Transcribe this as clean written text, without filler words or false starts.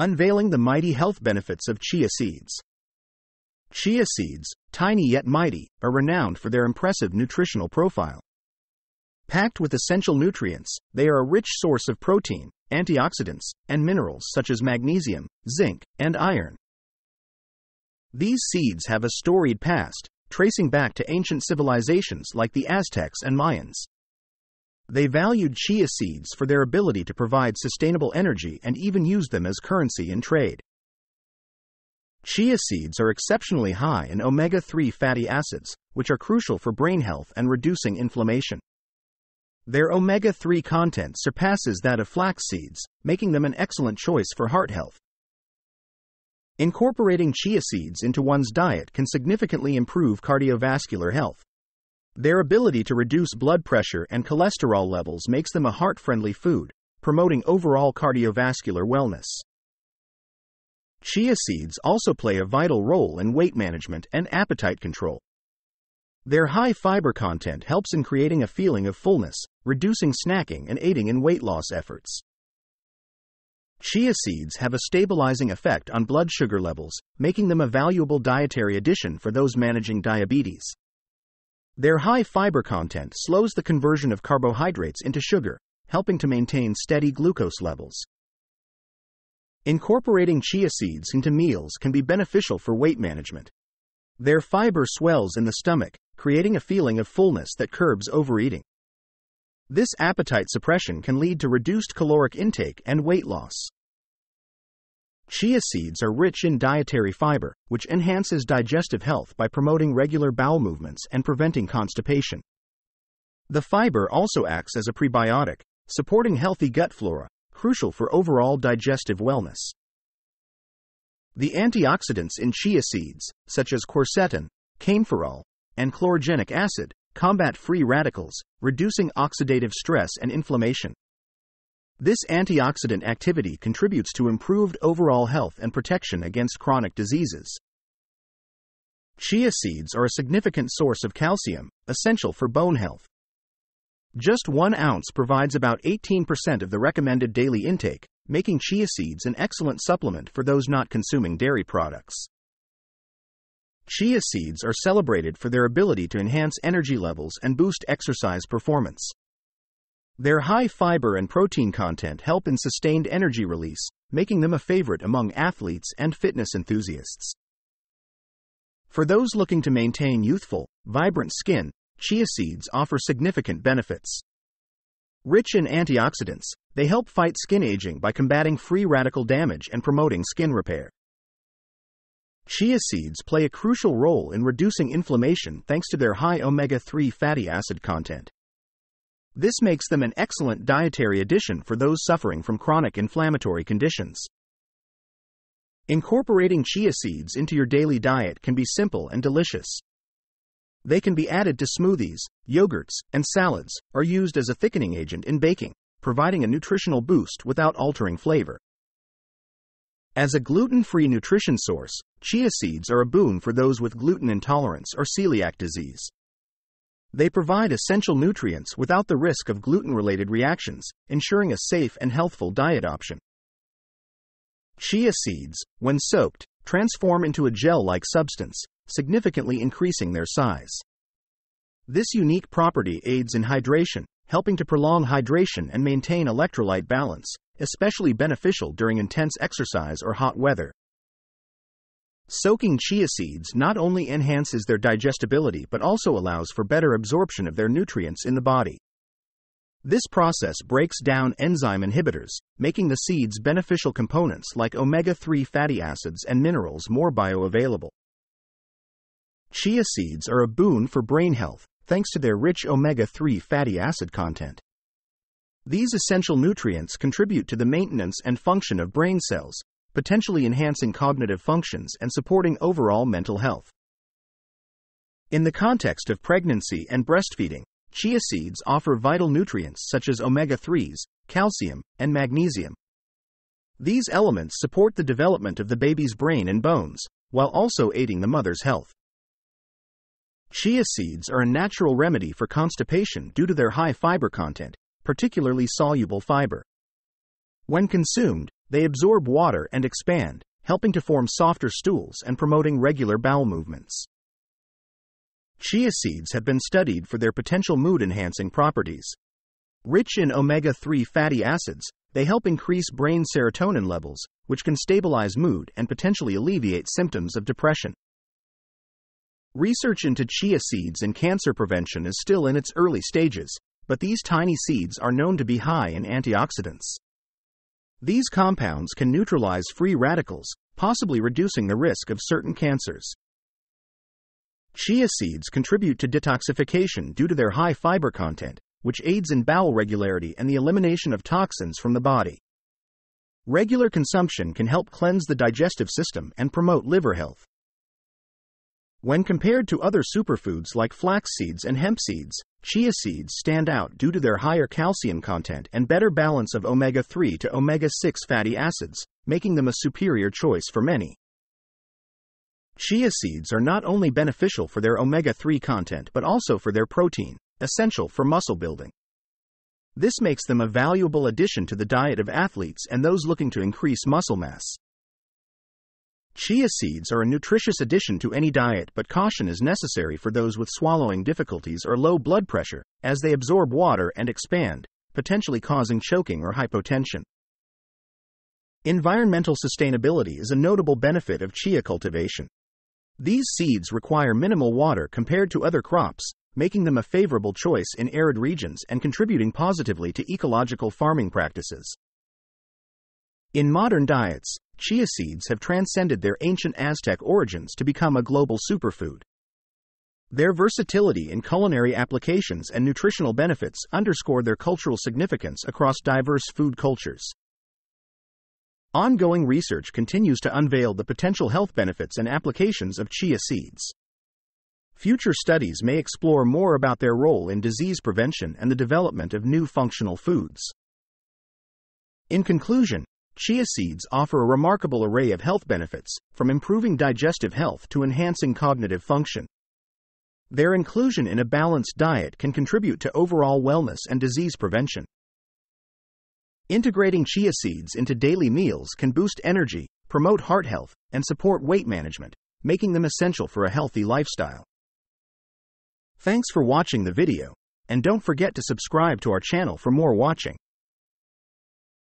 Unveiling the mighty health benefits of chia seeds. Chia seeds, tiny yet mighty, are renowned for their impressive nutritional profile. Packed with essential nutrients, they are a rich source of protein, antioxidants, and minerals such as magnesium, zinc, and iron. These seeds have a storied past, tracing back to ancient civilizations like the Aztecs and Mayans. They valued chia seeds for their ability to provide sustainable energy and even used them as currency in trade. Chia seeds are exceptionally high in omega-3 fatty acids, which are crucial for brain health and reducing inflammation. Their omega-3 content surpasses that of flax seeds, making them an excellent choice for heart health. Incorporating chia seeds into one's diet can significantly improve cardiovascular health. Their ability to reduce blood pressure and cholesterol levels makes them a heart-friendly food, promoting overall cardiovascular wellness. Chia seeds also play a vital role in weight management and appetite control. Their high fiber content helps in creating a feeling of fullness, reducing snacking and aiding in weight loss efforts. Chia seeds have a stabilizing effect on blood sugar levels, making them a valuable dietary addition for those managing diabetes. Their high fiber content slows the conversion of carbohydrates into sugar, helping to maintain steady glucose levels. Incorporating chia seeds into meals can be beneficial for weight management. Their fiber swells in the stomach, creating a feeling of fullness that curbs overeating. This appetite suppression can lead to reduced caloric intake and weight loss. Chia seeds are rich in dietary fiber, which enhances digestive health by promoting regular bowel movements and preventing constipation. The fiber also acts as a prebiotic, supporting healthy gut flora, crucial for overall digestive wellness. The antioxidants in chia seeds, such as quercetin, kaempferol, and chlorogenic acid, combat free radicals, reducing oxidative stress and inflammation. This antioxidant activity contributes to improved overall health and protection against chronic diseases. Chia seeds are a significant source of calcium, essential for bone health. Just 1 ounce provides about 18% of the recommended daily intake, making chia seeds an excellent supplement for those not consuming dairy products. Chia seeds are celebrated for their ability to enhance energy levels and boost exercise performance. Their high fiber and protein content help in sustained energy release, making them a favorite among athletes and fitness enthusiasts. For those looking to maintain youthful, vibrant skin, chia seeds offer significant benefits. Rich in antioxidants, they help fight skin aging by combating free radical damage and promoting skin repair. Chia seeds play a crucial role in reducing inflammation thanks to their high omega-3 fatty acid content. This makes them an excellent dietary addition for those suffering from chronic inflammatory conditions. Incorporating chia seeds into your daily diet can be simple and delicious. They can be added to smoothies, yogurts, and salads, or used as a thickening agent in baking, providing a nutritional boost without altering flavor. As a gluten-free nutrition source, chia seeds are a boon for those with gluten intolerance or celiac disease. They provide essential nutrients without the risk of gluten-related reactions, ensuring a safe and healthful diet option. Chia seeds, when soaked, transform into a gel-like substance, significantly increasing their size. This unique property aids in hydration, helping to prolong hydration and maintain electrolyte balance, especially beneficial during intense exercise or hot weather. Soaking chia seeds not only enhances their digestibility but also allows for better absorption of their nutrients in the body. This process breaks down enzyme inhibitors, making the seeds' beneficial components like omega-3 fatty acids and minerals more bioavailable. Chia seeds are a boon for brain health, thanks to their rich omega-3 fatty acid content. These essential nutrients contribute to the maintenance and function of brain cells, potentially enhancing cognitive functions and supporting overall mental health. In the context of pregnancy and breastfeeding, chia seeds offer vital nutrients such as omega-3s, calcium, and magnesium. These elements support the development of the baby's brain and bones, while also aiding the mother's health. Chia seeds are a natural remedy for constipation due to their high fiber content, particularly soluble fiber. When consumed, They absorb water and expand, helping to form softer stools and promoting regular bowel movements. Chia seeds have been studied for their potential mood-enhancing properties. Rich in omega-3 fatty acids, they help increase brain serotonin levels, which can stabilize mood and potentially alleviate symptoms of depression. Research into chia seeds in cancer prevention is still in its early stages, but these tiny seeds are known to be high in antioxidants. These compounds can neutralize free radicals, possibly reducing the risk of certain cancers. Chia seeds contribute to detoxification due to their high fiber content, which aids in bowel regularity and the elimination of toxins from the body. Regular consumption can help cleanse the digestive system and promote liver health. When compared to other superfoods like flax seeds and hemp seeds, chia seeds stand out due to their higher calcium content and better balance of omega-3 to omega-6 fatty acids, making them a superior choice for many. Chia seeds are not only beneficial for their omega-3 content but also for their protein, essential for muscle building. This makes them a valuable addition to the diet of athletes and those looking to increase muscle mass. Chia seeds are a nutritious addition to any diet, but caution is necessary for those with swallowing difficulties or low blood pressure, as they absorb water and expand, potentially causing choking or hypotension. Environmental sustainability is a notable benefit of chia cultivation. These seeds require minimal water compared to other crops, making them a favorable choice in arid regions and contributing positively to ecological farming practices. In modern diets, chia seeds have transcended their ancient Aztec origins to become a global superfood. Their versatility in culinary applications and nutritional benefits underscore their cultural significance across diverse food cultures. Ongoing research continues to unveil the potential health benefits and applications of chia seeds. Future studies may explore more about their role in disease prevention and the development of new functional foods. In conclusion, chia seeds offer a remarkable array of health benefits, from improving digestive health to enhancing cognitive function. Their inclusion in a balanced diet can contribute to overall wellness and disease prevention. Integrating chia seeds into daily meals can boost energy, promote heart health, and support weight management, making them essential for a healthy lifestyle. Thanks for watching the video, and don't forget to subscribe to our channel for more watching.